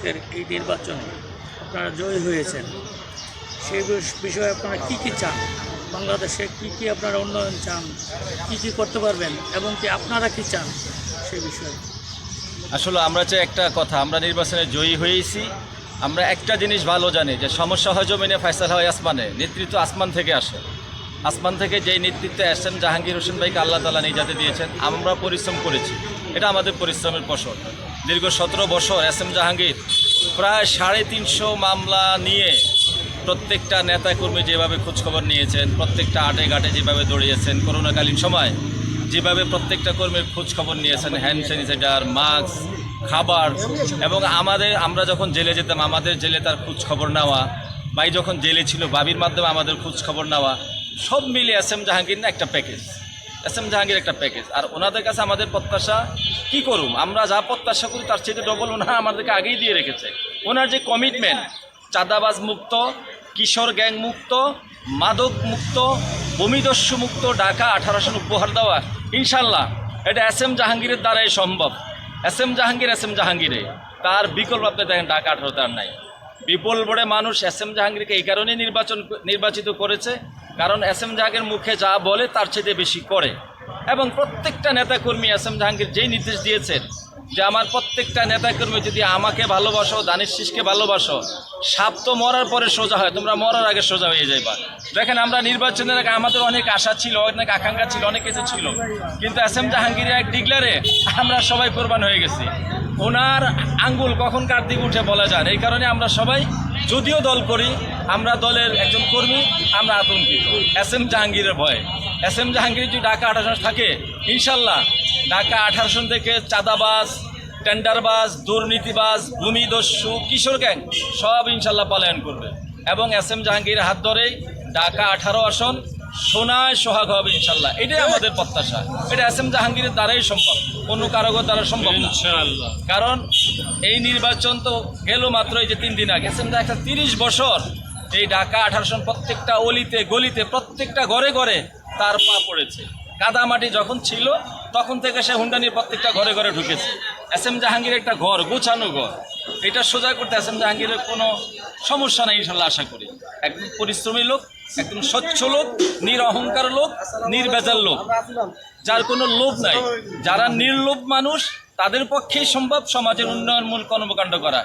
আজকের এই নির্বাচনে আপনারা জয়ী হয়েছেন, সেই বিষয়ে আপনারা কী চান? বাংলাদেশে কী আপনারা উন্নয়ন চান, কী করতে পারবেন এবং কি আপনারা কী চান সেই বিষয়ে? আসলে আমরা চাই একটা কথা, আমরা নির্বাচনে জয়ী হয়েছি। আমরা একটা জিনিস ভালো জানি যে সমস্যা হয় জমিনে, ফয়সালা হয় আসমানে। নেতৃত্ব আসমান থেকে আসে। আসমান থেকে যেই নেতৃত্বে আসেন জাহাঙ্গীর হোসেন ভাইকে আল্লাহ তাআলা নিজাতে দিয়েছেন। আমরা পরিশ্রম করেছি, এটা আমাদের পরিশ্রমের ফসল। দীর্ঘ 17 বছর এম জাহাঙ্গীর প্রায় 350 মামলা নিয়ে প্রত্যেকটা নেতাকর্মী যেভাবে খোঁজখবর নিয়েছেন, প্রত্যেকটা আটে ঘাটে যেভাবে দৌড়িয়েছেন, করোনাকালীন সময় যেভাবে প্রত্যেকটা কর্মীর খোঁজখবর নিয়েছেন, হ্যান্ড স্যানিটাইজার, মাস্ক, খাবার, এবং আমরা যখন জেলে যেতাম আমাদের জেলে তার খোঁজখবর নেওয়া, ভাই যখন জেলে ছিল বাবির মাধ্যমে আমাদের খোঁজখবর নেওয়া, সব মিলিয়ে এম জাহাঙ্গীর না একটা প্যাকেজ, এম জাহাঙ্গীর একটা প্যাকেজ। আর ওনাদের কাছে আমাদের প্রত্যাশা কী করুম, আমরা যা প্রত্যাশা করি তার চেয়ে ডবল ওনারা আমাদেরকে আগেই দিয়ে রেখেছে। ওনার যে কমিটমেন্ট, চাঁদাবাজ মুক্ত, কিশোর গ্যাং মুক্ত, মাদক মুক্ত, ভূমিদস্যু মুক্ত ঢাকা 18 আসন উপহার দেওয়া, ইনশাল্লাহ এটা এম জাহাঙ্গীরের দ্বারাই সম্ভব। এম জাহাঙ্গীরে তার বিকল্প আপনি দেখেন ঢাকা 18 তার নাই। বিপুল ভোটে মানুষ এম জাহাঙ্গীরকে এই কারণেই নির্বাচিত করেছে, কারণ এম জাহাঙ্গীর মুখে যা বলে তার চেয়ে বেশি করে। এবং প্রত্যেকটা নেতাকর্মী এম জাহাঙ্গীর যেই নির্দেশ দিয়েছেন যে আমার প্রত্যেকটা নেতাকর্মী যদি আমাকে ভালোবাসো, দানিশ শীষকে ভালোবাসো, সাপ তো মরার পরে সোজা হয়, তোমরা মরার আগে সোজা হয়ে যাইবা। দেখেন আমরা নির্বাচনের আগে আমাদের অনেক আশা ছিল, অনেক আকাঙ্ক্ষা ছিল, অনেক কিছু ছিল, কিন্তু এম জাহাঙ্গীরের এক ডিক্লারে আমরা সবাই কোরবান হয়ে গেছি। ওনার আঙ্গুল কখন কার দিকে উঠে বলা যায়, এই কারণে আমরা সবাই যদিও দল করি, আমরা দলের একজন কর্মী, আমরা আতঙ্কিত এম জাহাঙ্গীরের ভয়ে। এম জাহাঙ্গীর যদি ঢাকা 18 থাকে, ইনশাল্লাহ ঢাকা 18 থেকে চাঁদাবাজ, টেন্ডারবাজ, দুর্নীতিবাজ, ভূমিদস্যু, কিশোর গ্যাং সব ইনশাল্লাহ পলায়ন করবে। এবং এম জাহাঙ্গীরের হাত ধরেই ঢাকা 18 আসন সোনায় সোহাগ হবে ইনশাল্লাহ। এটাই আমাদের প্রত্যাশা। এটা এম জাহাঙ্গীরের দ্বারাই সম্ভব, অন্য কারোর দ্বারা সম্ভব না। কারণ এই নির্বাচন তো গেল মাত্র এই যে 3 দিন আগে। এম জাহাঙ্গীর 30 বছর এই ঢাকা 18 আসন প্রত্যেকটা অলিতে গলিতে, প্রত্যেকটা ঘরে ঘরে তার পা পড়েছে। কাদামাটি যখন ছিল তখন থেকে সে হুন্ডা নিয়ে প্রত্যেকটা ঘরে ঘরে ঢুকেছে। এম জাহাঙ্গীর একটা ঘর, গোছানো ঘর, এটা সোজা করতে এম জাহাঙ্গীরের কোনো সমস্যা নাই ইনশাল্লাহ আশা করি। একদম পরিশ্রমী লোক, একদম স্বচ্ছ লোক, নিরহংকার লোক, নির্ভেজাল লোক, যার কোনো লোভ নাই। যারা নির্লোভ মানুষ তাদের পক্ষেই সম্ভব সমাজের উন্নয়নমূলক কর্মকাণ্ড করা।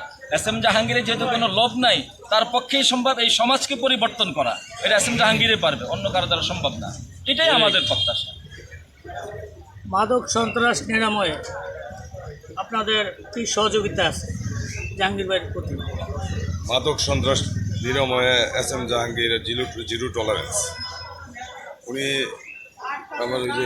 এম জাহাঙ্গীরের যেহেতু কোনো লোভ নাই, তার পক্ষেই সম্ভব এই সমাজকে পরিবর্তন করা। এটা এম জাহাঙ্গীরে পারবে, অন্য কারো দ্বারা সম্ভব না। এটাই আমাদের প্রত্যাশা। মাদক সন্ত্রাস নিরাময়ে আপনাদের কি সহযোগিতা আছে জাহাঙ্গীর ভাইয়ের প্রতি? মাদক সন্ত্রাস নিরাময়ে এম জাহাঙ্গীর জিরো টলারেন্স। উনি আমার ওই যে